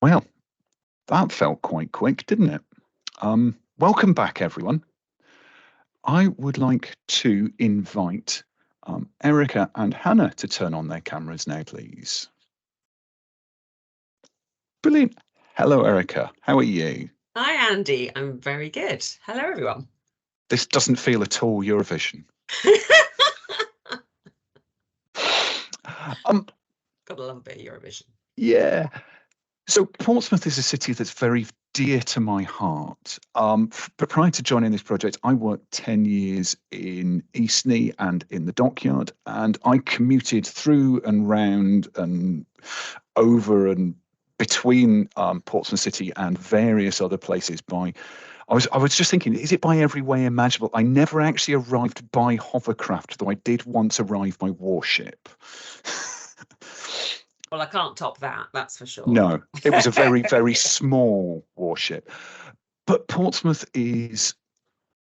Well, that felt quite quick, didn't it? Welcome back, everyone. I would like to invite Erika and Hannah to turn on their cameras now, please. Brilliant. Hello, Erika. How are you? Hi, Andy. I'm very good. Hello, everyone. This doesn't feel at all Eurovision. Gotta love a bit of Eurovision. Yeah. So Portsmouth is a city that's very dear to my heart. But prior to joining this project, I worked 10 years in Eastney and in the dockyard, and I commuted through and round and over and between Portsmouth City and various other places by. I was just thinking, is it by every way imaginable? I never actually arrived by hovercraft, though I did once arrive by warship. Well, I can't top that, that's for sure. No, it was a very, very small warship. But Portsmouth is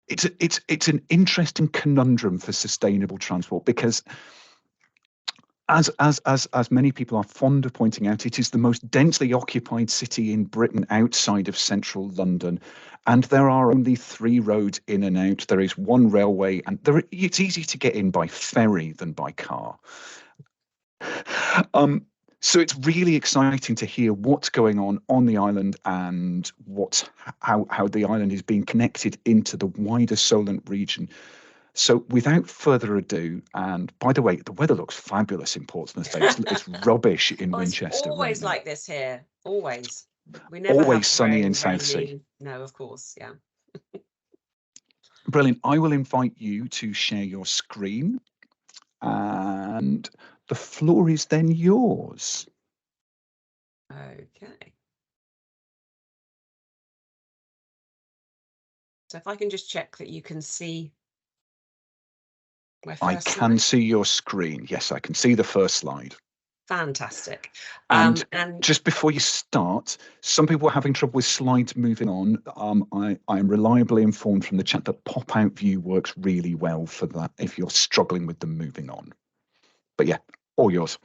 it's an interesting conundrum for sustainable transport because as many people are fond of pointing out, it is the most densely occupied city in Britain outside of central London. And there are only 3 roads in and out. There is 1 railway, and it's easier to get in by ferry than by car. So it's really exciting to hear what's going on the island and how the island is being connected into the wider Solent region. So without further ado, and by the way, the weather looks fabulous in Portsmouth. It's rubbish in Winchester. It's always like this here. Always. We never always have sunny in Southsea. No, of course, yeah. Brilliant. I will invite you to share your screen, and the floor is then yours. Okay. So if I can just check that you can see my first slide. I can see your screen. Yes, I can see the first slide. Fantastic. And just before you start, some people are having trouble with slides moving on. I am reliably informed from the chat that pop-out view works really well for that if you're struggling with them moving on. But yeah, all yours.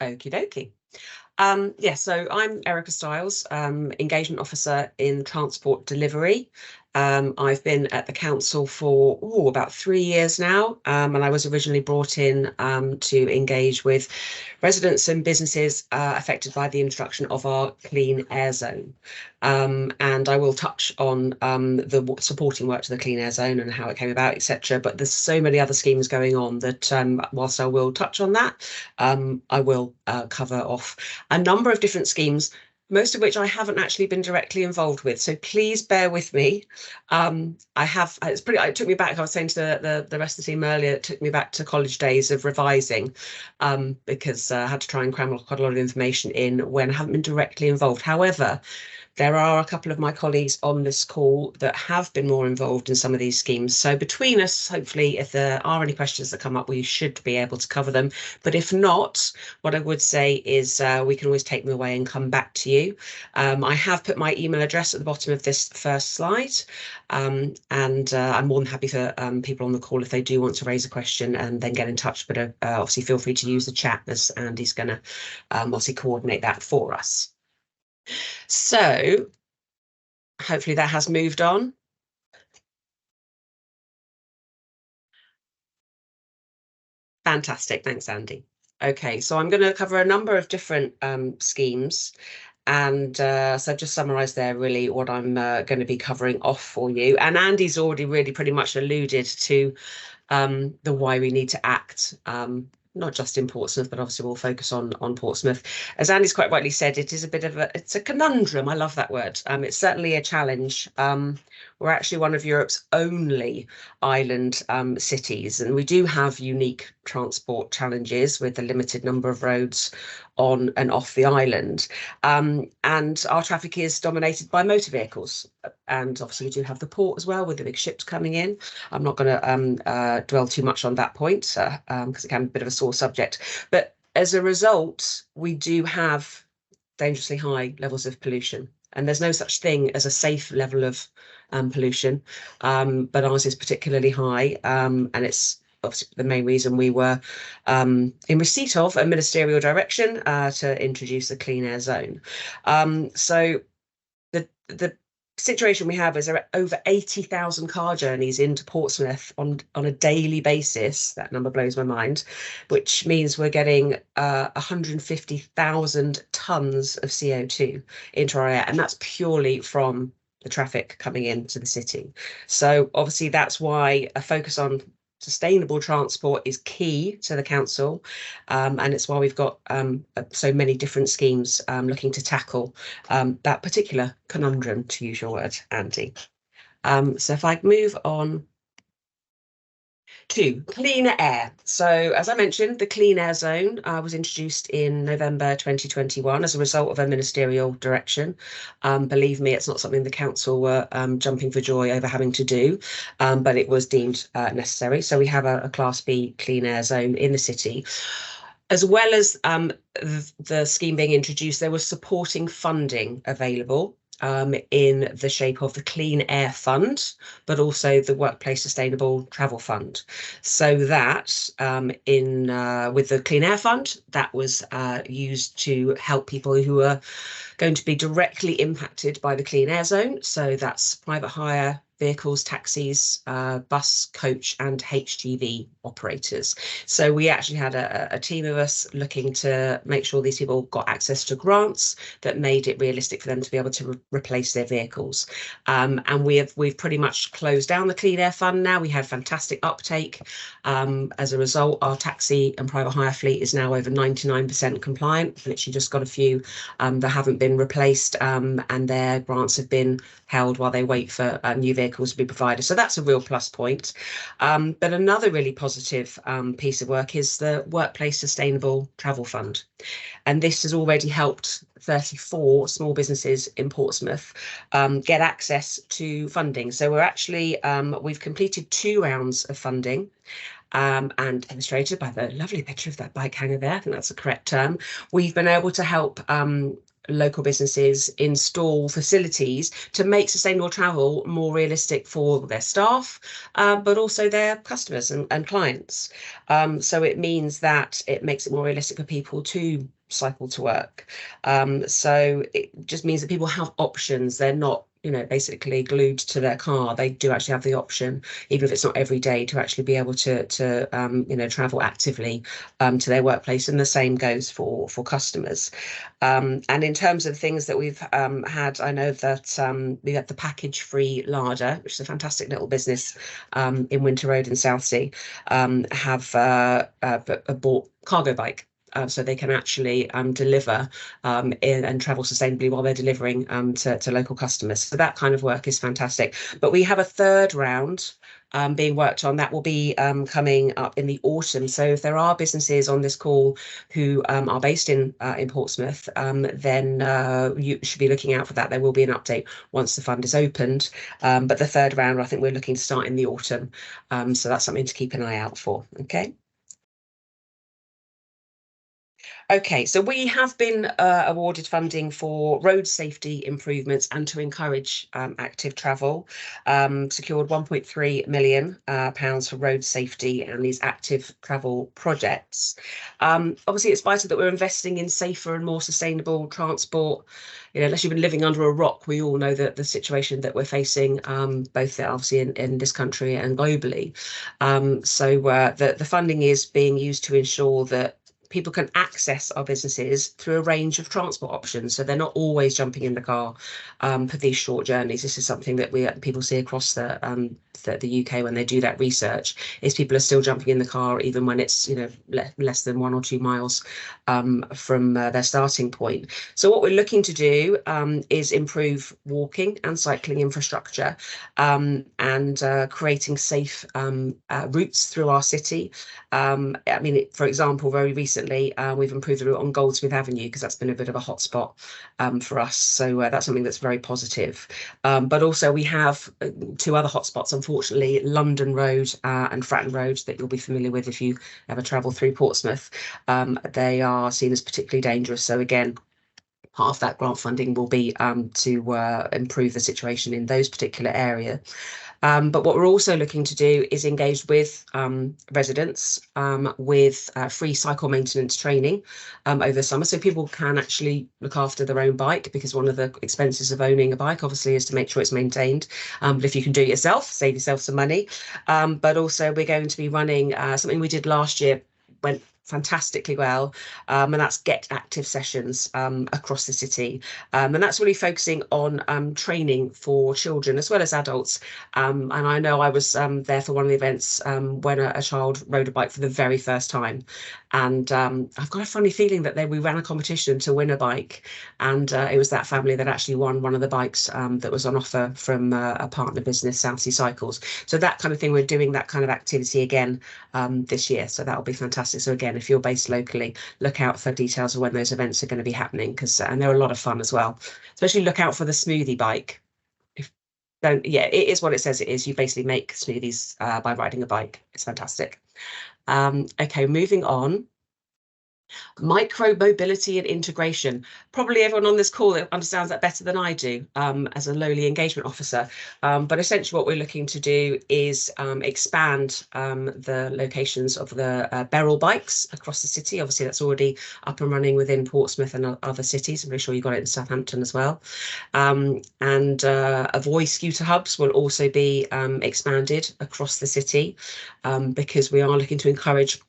Okie dokie. So I'm Erika Styles, Engagement Officer in Transport Delivery. I've been at the council for about 3 years now, and I was originally brought in to engage with residents and businesses affected by the introduction of our clean air zone. And I will touch on the supporting work to the clean air zone and how it came about, etc. But there's so many other schemes going on that whilst I will touch on that, I will cover off a number of different schemes, most of which I haven't actually been directly involved with. So please bear with me. It took me back, I was saying to the rest of the team earlier, it took me back to college days of revising because I had to try and cram quite a lot of information in when I haven't been directly involved. However, there are a couple of my colleagues on this call that have been more involved in some of these schemes. So between us, hopefully, if there are any questions that come up, we should be able to cover them. But if not, what I would say is we can always take them away and come back to you. I have put my email address at the bottom of this first slide. And I'm more than happy for people on the call if they do want to raise a question and then get in touch. But obviously, feel free to use the chat as Andy's going to obviously coordinate that for us. So hopefully that has moved on. Fantastic. Thanks, Andy. Okay, so I'm going to cover a number of different schemes. And so I've just summarised there really what I'm going to be covering off for you. And Andy's already really pretty much alluded to the why we need to act. Not just in Portsmouth, but obviously we'll focus on Portsmouth. As Andy's quite rightly said, it is a bit of it's a conundrum. I love that word. It's certainly a challenge. We're actually one of Europe's only island cities, and we do have unique transport challenges with the limited number of roads on and off the island. And our traffic is dominated by motor vehicles. And obviously we do have the port as well with the big ships coming in. I'm not going to dwell too much on that point because it can be a bit of a sore subject. But as a result, we do have dangerously high levels of pollution. And there's no such thing as a safe level of pollution, but ours is particularly high, and it's obviously the main reason we were in receipt of a ministerial direction to introduce the clean air zone. So the situation we have is there are over 80,000 car journeys into Portsmouth on a daily basis. That number blows my mind, which means we're getting 150,000 tons of CO2 into our air, and that's purely from the traffic coming into the city. So obviously that's why a focus on sustainable transport is key to the council, and it's why we've got so many different schemes looking to tackle that particular conundrum, to use your word, Andy. So if I move on to cleaner air. So as I mentioned, the clean air zone was introduced in November 2021 as a result of a ministerial direction. Believe me, it's not something the council were jumping for joy over having to do, but it was deemed necessary. So we have a Class B clean air zone in the city. As well as the scheme being introduced, there was supporting funding available in the shape of the Clean Air Fund, but also the Workplace Sustainable Travel Fund. So that with the Clean Air Fund, that was used to help people who are going to be directly impacted by the clean air zone. So that's private hire vehicles, taxis, bus, coach and HGV operators. So we actually had a team of us looking to make sure these people got access to grants that made it realistic for them to be able to replace their vehicles. And we've pretty much closed down the Clean Air Fund now. We had fantastic uptake. As a result, our taxi and private hire fleet is now over 99% compliant. Literally just got a few that haven't been replaced, and their grants have been held while they wait for new vehicles to be provided. So that's a real plus point. But another really positive piece of work is the Workplace Sustainable Travel Fund. And this has already helped 34 small businesses in Portsmouth get access to funding. So we're actually, we've completed 2 rounds of funding. And illustrated by the lovely picture of that bike hanger there, I think that's the correct term. We've been able to help local businesses install facilities to make sustainable travel more realistic for their staff, but also their customers and clients. So it means that it makes it more realistic for people to cycle to work. So it just means that people have options. They're not, basically glued to their car. They do actually have the option, even if it's not every day, to actually be able to travel actively to their workplace. And the same goes for customers. And in terms of things that we've had, I know that we had the package-free larder, which is a fantastic little business in Winter Road in Southsea, have bought cargo bike. So they can actually deliver and travel sustainably while they're delivering to local customers. So that kind of work is fantastic. But we have a 3rd round being worked on that will be coming up in the autumn. So if there are businesses on this call who are based in Portsmouth, then you should be looking out for that. There will be an update once the fund is opened. But the 3rd round, I think we're looking to start in the autumn. So that's something to keep an eye out for. Okay. Okay, so we have been awarded funding for road safety improvements and to encourage active travel. Secured £1.3 million for road safety and these active travel projects. Obviously, it's vital that we're investing in safer and more sustainable transport. Unless you've been living under a rock, we all know that the situation that we're facing, both obviously in this country and globally. So the funding is being used to ensure that people can access our businesses through a range of transport options. So they're not always jumping in the car for these short journeys. This is something that people see across the UK when they do that research, is people are still jumping in the car even when it's less than 1 or 2 miles from their starting point. So what we're looking to do is improve walking and cycling infrastructure and creating safe routes through our city. For example, very recently we've improved the route on Goldsmith Avenue because that's been a bit of a hotspot for us. So that's something that's very positive. But also we have 2 other hotspots, unfortunately, London Road and Fratton Road, that you'll be familiar with if you ever travel through Portsmouth. They are seen as particularly dangerous. So again, part of that grant funding will be to improve the situation in those particular areas. But what we're also looking to do is engage with residents with free cycle maintenance training over the summer, so people can actually look after their own bike, because one of the expenses of owning a bike obviously is to make sure it's maintained. But if you can do it yourself, save yourself some money. But also we're going to be running something we did last year, went fantastically well, and that's Get Active sessions across the city, and that's really focusing on training for children as well as adults. And I know I was there for one of the events when a child rode a bike for the very first time, and I've got a funny feeling that we ran a competition to win a bike, and it was that family that actually won one of the bikes that was on offer from a partner business, Southsea Cycles. So that kind of thing, we're doing that kind of activity again this year, so that'll be fantastic. So again, if you're based locally, look out for details of when those events are going to be happening, because and they're a lot of fun as well. Especially look out for the smoothie bike. Yeah, it is what it says it is. You basically make smoothies by riding a bike. It's fantastic. Okay, moving on. Micromobility and integration. Probably everyone on this call understands that better than I do as a lowly engagement officer. But essentially what we're looking to do is expand the locations of the Beryl bikes across the city. Obviously, that's already up and running within Portsmouth and other cities. I'm pretty sure you got it in Southampton as well. And Avoy scooter hubs will also be expanded across the city because we are looking to encourage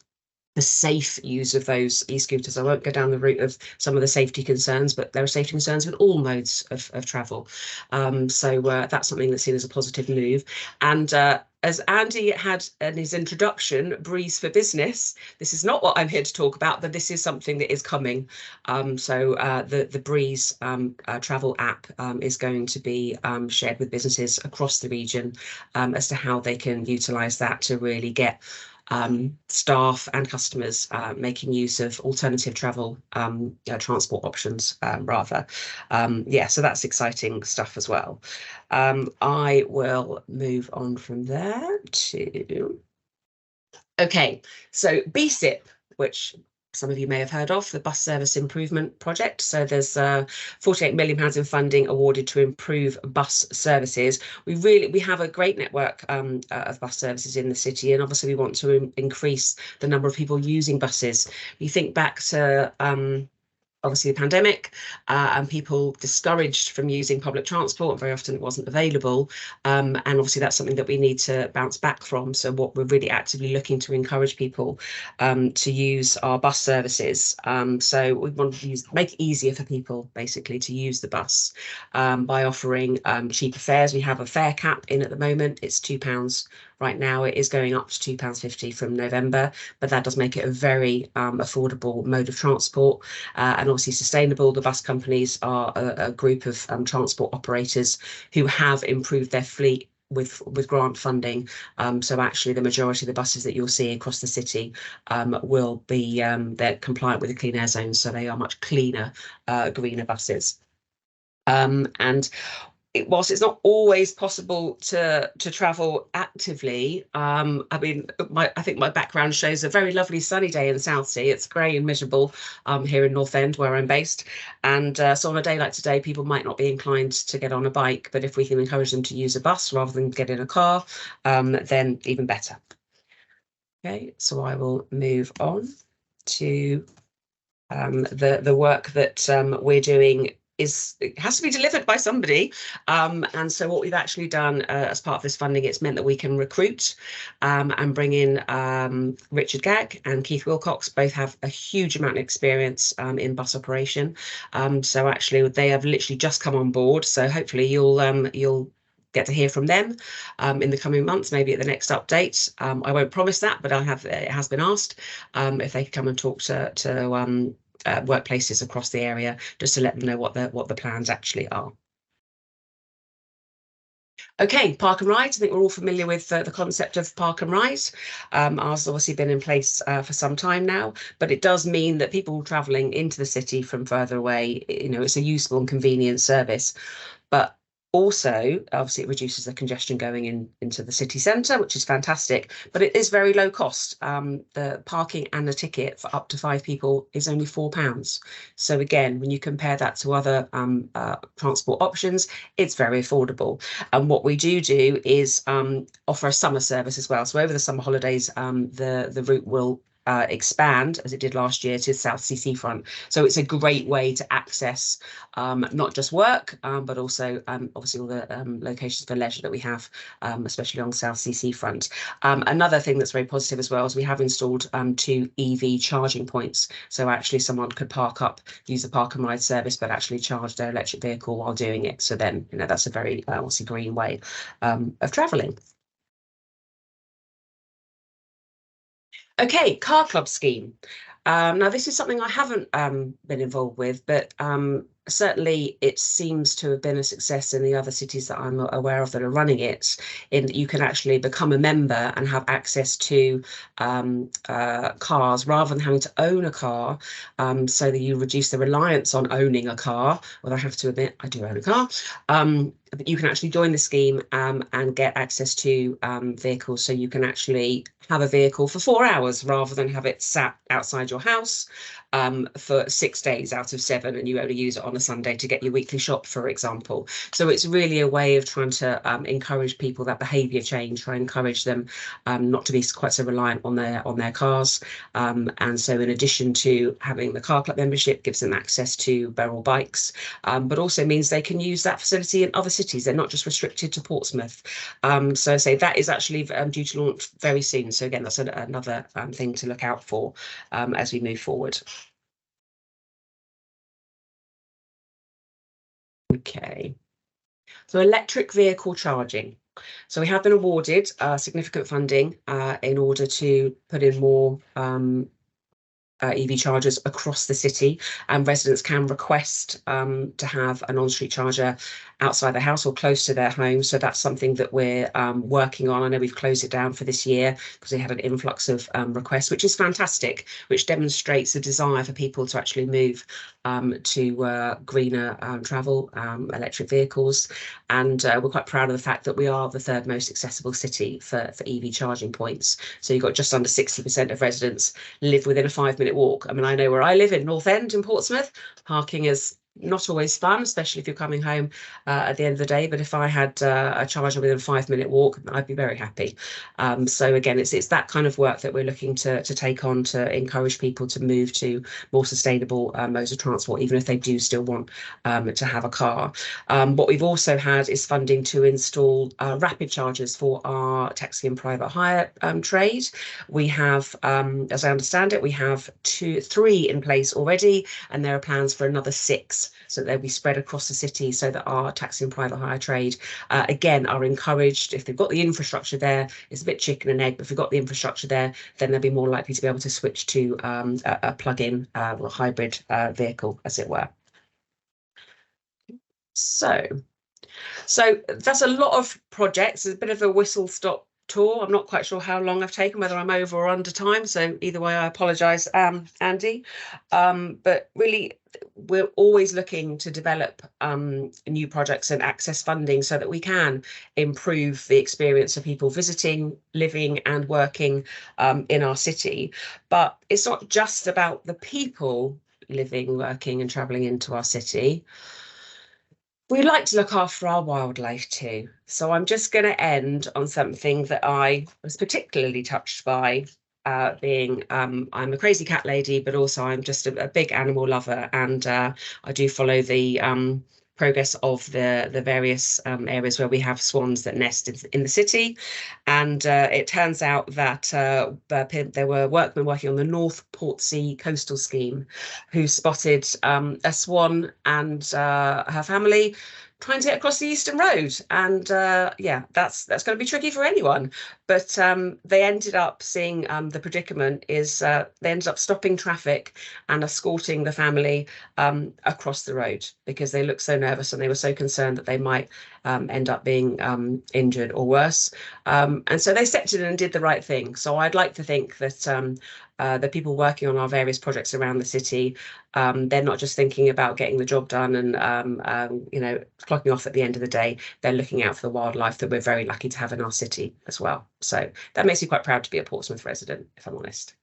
the safe use of those e-scooters. I won't go down the route of some of the safety concerns, but there are safety concerns with all modes of travel. So that's something that's seen as a positive move. And as Andy had in his introduction, Breeze for Business, this is not what I'm here to talk about, but this is something that is coming. So the Breeze travel app is going to be shared with businesses across the region as to how they can utilise that to really get staff and customers making use of alternative travel transport options rather. Yeah, so that's exciting stuff as well. I will move on from there to, okay, so BSIP, which some of you may have heard of, the Bus Service Improvement Project. So there's £48 million in funding awarded to improve bus services. We have a great network of bus services in the city, and obviously we want to increase the number of people using buses. You think back to obviously the pandemic and people discouraged from using public transport. Very often it wasn't available. And obviously that's something that we need to bounce back from. So what we're really actively looking to encourage people to use our bus services. So we want to make it easier for people basically to use the bus by offering cheaper fares. We have a fare cap in at the moment. It's £2 right now. It is going up to £2.50 from November, but that does make it a very affordable mode of transport and obviously sustainable. The bus companies are a group of transport operators who have improved their fleet with grant funding. So actually the majority of the buses that you'll see across the city will be they're compliant with the clean air zones, so they are much cleaner, greener buses. And whilst it's not always possible to travel actively, I mean, I think my background shows a very lovely sunny day in Southsea. It's grey and miserable here in North End where I'm based. And so on a day like today, people might not be inclined to get on a bike, but if we can encourage them to use a bus rather than get in a car, then even better. Okay, so I will move on to the work that we're doing. It has to be delivered by somebody. And so what we've actually done as part of this funding, it's meant that we can recruit and bring in Richard Gagg and Keith Wilcox. Both have a huge amount of experience in bus operation. So actually they have literally just come on board. So hopefully you'll get to hear from them in the coming months, maybe at the next update. I won't promise that, but it has been asked if they could come and talk to workplaces across the area, just to let them know what the plans actually are. Okay, Park and Ride. I think we're all familiar with the concept of Park and Ride. Ours has obviously been in place for some time now, but it does mean that people travelling into the city from further away, it's a useful and convenient service. But Also, obviously, it reduces the congestion going into the city centre, which is fantastic, but it is very low cost. The parking and the ticket for up to 5 people is only £4. So again, when you compare that to other transport options, it's very affordable. And what we do is offer a summer service as well. So over the summer holidays, the route will expand, as it did last year, to South Sea seafront. So it's a great way to access not just work, but also obviously all the locations for leisure that we have, especially on South Sea seafront. Another thing that's very positive as well is we have installed 2 EV charging points. So actually someone could park up, use the park and ride service, but actually charge their electric vehicle while doing it. So then, that's a very obviously green way of travelling. Okay, car club scheme. Now, this is something I haven't been involved with, but certainly it seems to have been a success in the other cities that I'm aware of that are running it, in that you can actually become a member and have access to cars rather than having to own a car, so that you reduce the reliance on owning a car. Well, I have to admit, I do own a car. But you can actually join the scheme and get access to vehicles, so you can actually have a vehicle for 4 hours rather than have it sat outside your house for 6 days out of 7, and you only use it on a Sunday to get your weekly shop, for example. So it's really a way of trying to encourage people, that behaviour change, try and encourage them not to be quite so reliant on their cars. And so in addition to having the car club membership, gives them access to Beryl bikes, but also means they can use that facility in other cities. They're not just restricted to Portsmouth. So I say that is actually due to launch very soon. So again, that's another thing to look out for as we move forward. Okay, so electric vehicle charging. So we have been awarded significant funding in order to put in more EV chargers across the city, and residents can request to have an on-street charger outside their house or close to their home. So that's something that we're working on. I know we've closed it down for this year because we had an influx of requests, which is fantastic, which demonstrates a desire for people to actually move to greener travel, electric vehicles. And we're quite proud of the fact that we are the 3rd most accessible city for EV charging points. So you've got just under 60% of residents live within a 5-minute walk. I mean, I know where I live in North End in Portsmouth, parking is not always fun, especially if you're coming home at the end of the day. But if I had a charger within a 5-minute walk, I'd be very happy. So again, it's that kind of work that we're looking to take on, to encourage people to move to more sustainable modes of transport, even if they do still want to have a car. What we've also had is funding to install rapid chargers for our taxi and private hire trade. We have, as I understand it, we have 3 in place already, and there are plans for another 6. So they'll be spread across the city, so that our taxi and private hire trade, again, are encouraged. If they've got the infrastructure there, it's a bit chicken and egg, but if we've got the infrastructure there, then they'll be more likely to be able to switch to a plug-in or hybrid vehicle, as it were. So that's a lot of projects. There's a bit of a whistle-stop tour. I'm not quite sure how long I've taken, whether I'm over or under time. So either way, I apologise, Andy. But really, we're always looking to develop new projects and access funding so that we can improve the experience of people visiting, living and working in our city. But it's not just about the people living, working and travelling into our city. We like to look after our wildlife too. So I'm just going to end on something that I was particularly touched by, being I'm a crazy cat lady, but also I'm just a big animal lover, and I do follow the progress of the various areas where we have swans that nest in the city. And it turns out that there were workmen working on the North Portsea coastal scheme who spotted a swan and her family trying to get across the Eastern Road. And yeah, that's going to be tricky for anyone. But they ended up seeing the predicament is they ended up stopping traffic and escorting the family across the road, because they looked so nervous and they were so concerned that they might end up being injured or worse. And so they stepped in and did the right thing. So I'd like to think that the people working on our various projects around the city, they're not just thinking about getting the job done and clocking off at the end of the day. They're looking out for the wildlife that we're very lucky to have in our city as well. So that makes me quite proud to be a Portsmouth resident, if I'm honest.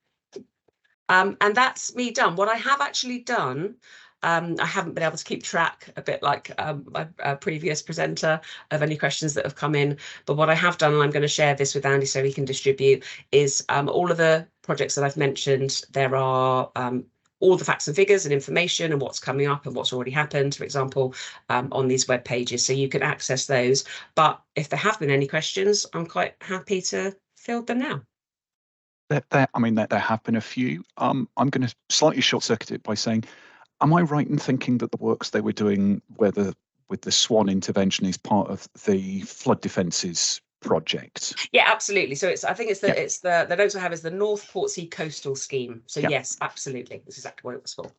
And that's me done. What I have actually done, I haven't been able to keep track, a bit like my previous presenter, of any questions that have come in. But what I have done, and I'm going to share this with Andy so he can distribute, is all of the projects that I've mentioned. There are all the facts and figures and information and what's coming up and what's already happened, for example, on these web pages. So you can access those. But if there have been any questions, I'm quite happy to field them now. There have been a few. I'm going to slightly short-circuit it by saying, am I right in thinking that the works they were doing with the Swan intervention is part of the flood defences project? Yeah, absolutely. So the notes I have is the North Portsea Coastal Scheme. So yes, absolutely. That's exactly what it was for.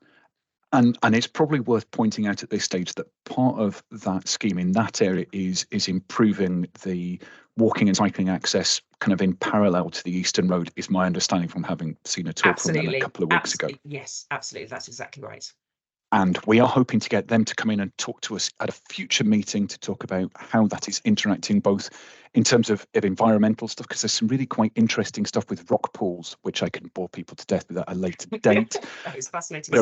And it's probably worth pointing out at this stage that part of that scheme in that area is improving the walking and cycling access kind of in parallel to the Eastern Road, is my understanding from having seen a talk from them a couple of weeks ago. Yes, absolutely. That's exactly right. And we are hoping to get them to come in and talk to us at a future meeting to talk about how that is interacting, both in terms of environmental stuff, because there's some really quite interesting stuff with rock pools, which I can bore people to death with at a later date. That is fascinating.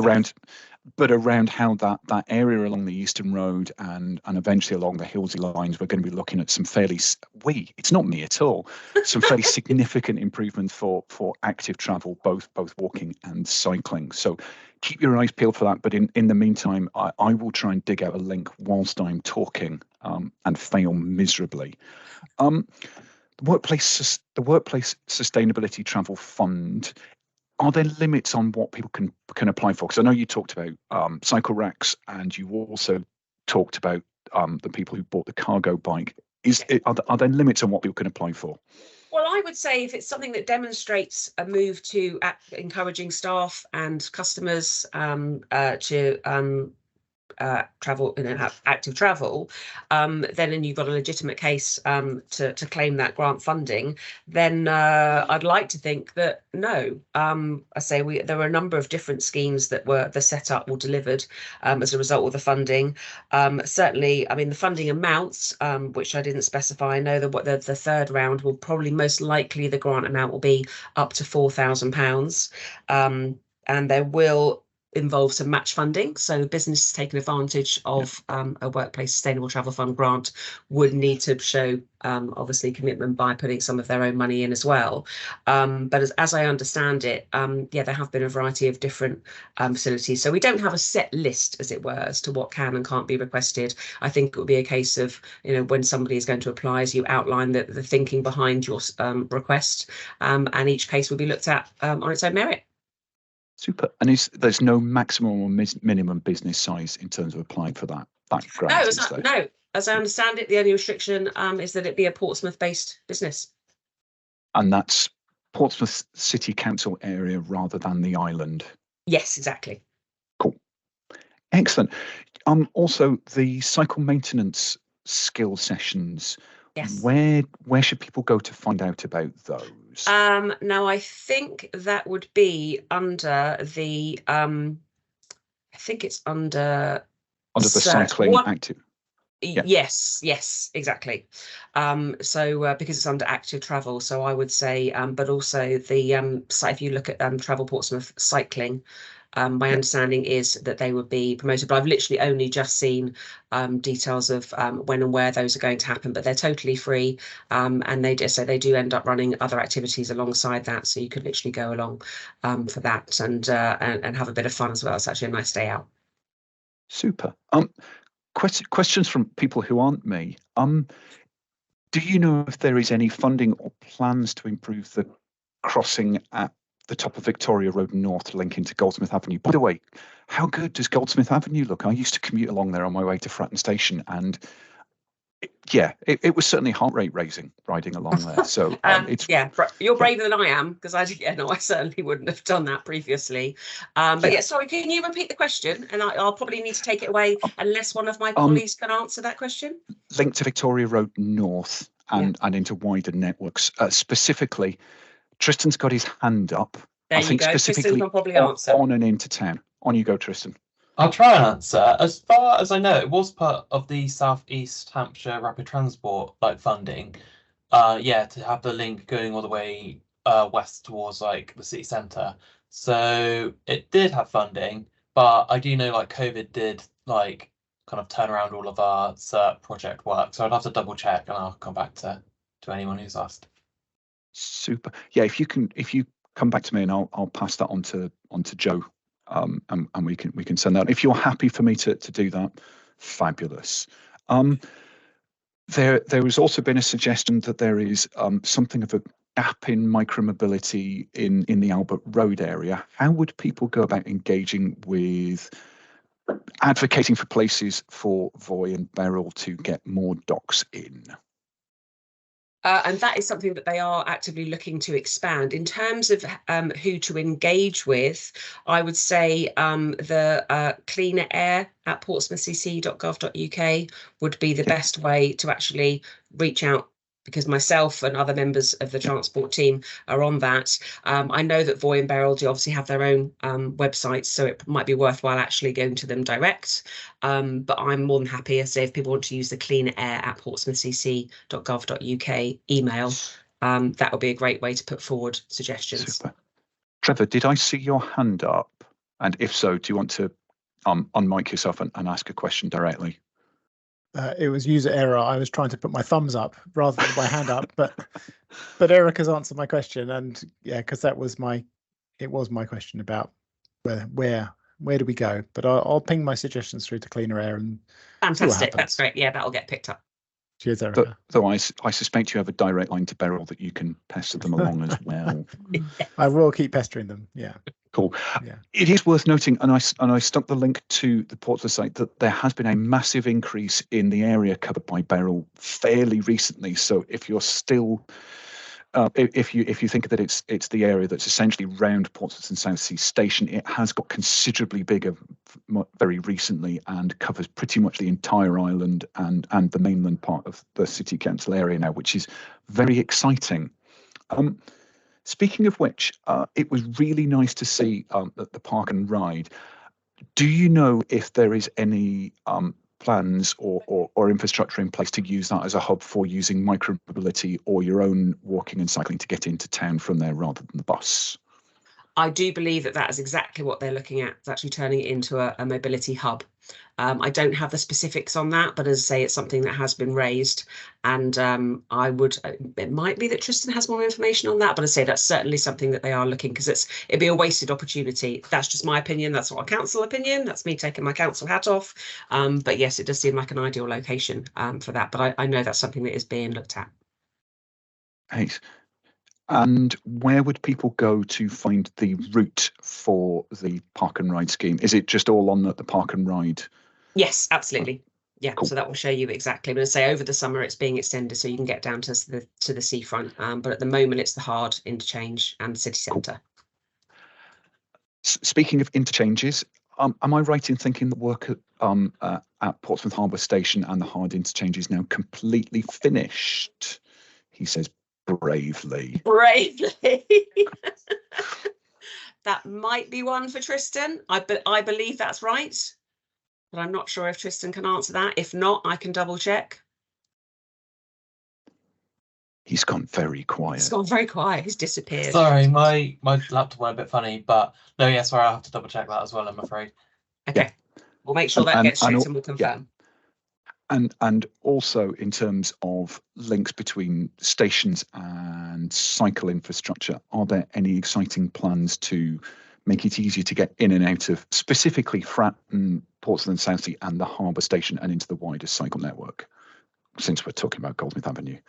But around how that area along the Eastern Road and eventually along the Hillsey lines, we're going to be looking at some it's not me at all, some fairly significant improvements for active travel, both walking and cycling. So keep your eyes peeled for that. But in the meantime, I will try and dig out a link whilst I'm talking and fail miserably. The Workplace Sustainability Travel Fund, are there limits on what people can apply for? Because I know you talked about cycle racks, and you also talked about the people who bought the cargo bike. Are there limits on what people can apply for? Well, I would say if it's something that demonstrates a move to encouraging staff and customers to travel, active travel, then you've got a legitimate case to claim that grant funding, then I'd like to think that no. I say there were a number of different schemes that were set up or delivered as a result of the funding. Certainly, the funding amounts, which I didn't specify. I know that what the third round will probably most likely the grant amount will be up to £4,000, and there will involve some match funding. So businesses taking advantage of a Workplace Sustainable Travel Fund grant would need to show obviously commitment by putting some of their own money in as well. But as I understand it, there have been a variety of different facilities. So we don't have a set list, as it were, as to what can and can't be requested. I think it would be a case of, when somebody is going to apply, as you outline the thinking behind your request, and each case will be looked at on its own merit. Super. And there's no maximum or minimum business size in terms of applying for that grant? No. As I understand it, the only restriction is that it be a Portsmouth-based business. And that's Portsmouth City Council area rather than the island? Yes, exactly. Cool. Excellent. Also, the cycle maintenance skill sessions. Yes. Where should people go to find out about those? Now, I think that would be under the. I think it's under the cycling active. Yeah. Yes, exactly. So because it's under active travel, so I would say, but also the site. If you look at Travel Portsmouth cycling. My understanding is that they would be promoted, but I've literally only just seen details of when and where those are going to happen, but they're totally free. And they do end up running other activities alongside that. So you could literally go along for that and have a bit of fun as well. It's actually a nice day out. Super. Questions from people who aren't me. Do you know if there is any funding or plans to improve the crossing at the top of Victoria Road North linking to Goldsmith Avenue? By the way, how good does Goldsmith Avenue look? I used to commute along there on my way to Fratton Station, and it was certainly heart rate raising riding along there. So you're braver than I am, because I certainly wouldn't have done that previously. Sorry, can you repeat the question? And I'll probably need to take it away unless one of my colleagues can answer that question. Link to Victoria Road North and into wider networks, specifically. Tristan's got his hand up, There I you think go. Tristan specifically can probably answer. on and into town. On you go, Tristan. I'll try and answer. As far as I know, it was part of the South East Hampshire Rapid Transport funding. Yeah, to have the link going all the way west towards like the city centre. So it did have funding, but I do know like COVID did like kind of turn around all of our CERT project work. So I'd have to double check and I'll come back to anyone who's asked. Super. Yeah, if you come back to me and I'll pass that on to Joe, and we can send that. If you're happy for me to do that, fabulous. There has also been a suggestion that there is something of a gap in micromobility in the Albert Road area. How would people go about engaging with advocating for places for Voy and Beryl to get more docks in? And that is something that they are actively looking to expand. In terms of who to engage with, I would say the cleaner air at portsmouthcc.gov.uk would be the best way to actually reach out, because myself and other members of the transport team are on that. I know that Voy and Beryl do obviously have their own websites, so it might be worthwhile actually going to them direct. But I'm more than happy, as I say, if people want to use the cleaner air at portsmouthcc.gov.uk email, that would be a great way to put forward suggestions. Super. Trevor, did I see your hand up? And if so, do you want to unmic yourself and ask a question directly? It was user error. I was trying to put my thumbs up rather than my hand up, but Erika's answered my question, and yeah, because it was my question about where do we go. But I'll ping my suggestions through to Cleaner Air and fantastic. That's great. Yeah, that'll get picked up. Cheers, Erika. Though I suspect you have a direct line to Beryl that you can pester them along as well. I will keep pestering them. Yeah. Cool. Yeah. It is worth noting, and I stuck the link to the Portsmouth site, that there has been a massive increase in the area covered by Beryl fairly recently. So if you're still, if you think that it's the area that's essentially round Portsmouth and Southsea Station, it has got considerably bigger very recently and covers pretty much the entire island and the mainland part of the City Council area now, which is very exciting. Speaking of which, it was really nice to see the park and ride. Do you know if there is any plans or infrastructure in place to use that as a hub for using micromobility or your own walking and cycling to get into town from there rather than the bus? I do believe that is exactly what they're looking at. It's actually turning it into a mobility hub. I don't have the specifics on that, but as I say, it's something that has been raised, and it might be that Tristan has more information on that, but as I say, that's certainly something that they are looking, because it'd be a wasted opportunity. That's just my opinion. That's not a council opinion. That's me taking my council hat off. But yes, it does seem like an ideal location for that. But I know that's something that is being looked at. Thanks. And where would people go to find the route for the park and ride scheme? Is it just all on the park and ride? Yes, absolutely. Yeah, cool. So that will show you exactly. But I say over the summer it's being extended so you can get down to the seafront. But at the moment it's the hard interchange and the city centre. Cool. Speaking of interchanges, am I right in thinking the work at Portsmouth Harbour Station and the hard interchange is now completely finished? He says bravely. That might be one for Tristan. I believe that's right, but I'm not sure if Tristan can answer that. If not, I can double check. He's gone very quiet. He's gone very quiet. He's disappeared. Sorry, my laptop went a bit funny, but no, yeah, sorry, I'll have to double check that as well, I'm afraid. Okay, yeah. We'll make sure that gets checked and we'll confirm. Yeah. And also in terms of links between stations and cycle infrastructure, are there any exciting plans to make it easier to get in and out of specifically Fratton, Portsmouth and Southsea and the Harbour Station and into the wider cycle network, since we're talking about Goldsmith Avenue?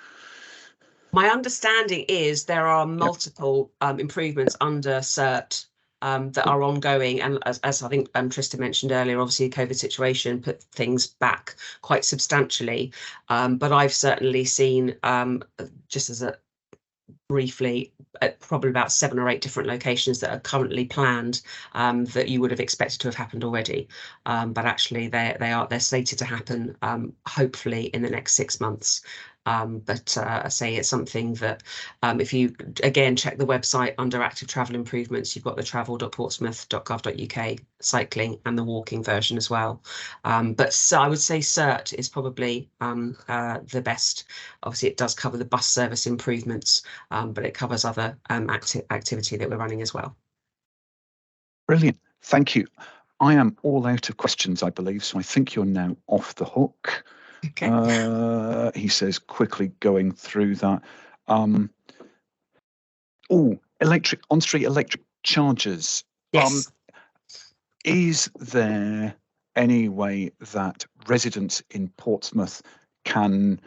My understanding is there are multiple improvements under CERT that are ongoing, and as I think Tristan mentioned earlier, obviously the COVID situation put things back quite substantially, but I've certainly seen, just as a briefly, probably about 7 or 8 different locations that are currently planned that you would have expected to have happened already, but actually they're slated to happen hopefully in the next 6 months. But I say it's something that if you again check the website under active travel improvements, you've got the travel.portsmouth.gov.uk cycling and the walking version as well. But so I would say CERT is probably the best. Obviously, it does cover the bus service improvements, but it covers other activity that we're running as well. Brilliant. Thank you. I am all out of questions, I believe, so I think you're now off the hook. Okay. He says, quickly going through that. Electric on-street electric chargers. Yes. Is there any way that residents in Portsmouth can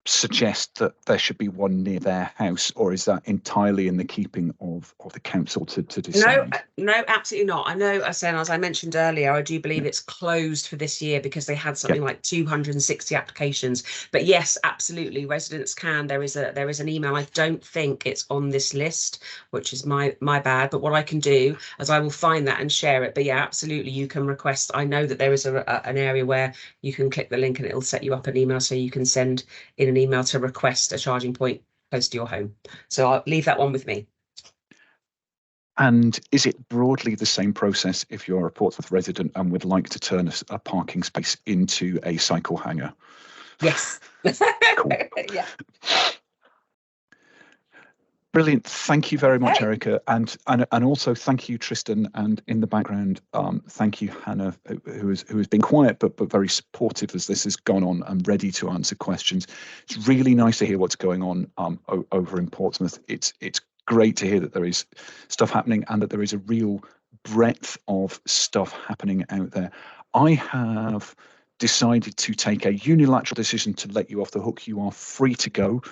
suggest that there should be one near their house, or is that entirely in the keeping of the council to decide? No, absolutely not. I know, as I mentioned earlier, I do believe it's closed for this year because they had something like 260 applications. But yes, absolutely, residents can. There is an email. I don't think it's on this list, which is my bad. But what I can do is I will find that and share it. But yeah, absolutely, you can request. I know that there is an area where you can click the link and it'll set you up an email, so you can send in an email to request a charging point close to your home. So I'll leave that one with me. And is it broadly the same process if you're a Portsmouth resident and would like to turn a parking space into a cycle hangar? Yes. Cool. Yeah. Brilliant. Thank you very much, Erika. And also thank you, Tristan. And in the background, thank you, Hannah, who has been quiet but very supportive as this has gone on and ready to answer questions. It's really nice to hear what's going on over in Portsmouth. It's great to hear that there is stuff happening and that there is a real breadth of stuff happening out there. I have decided to take a unilateral decision to let you off the hook. You are free to go.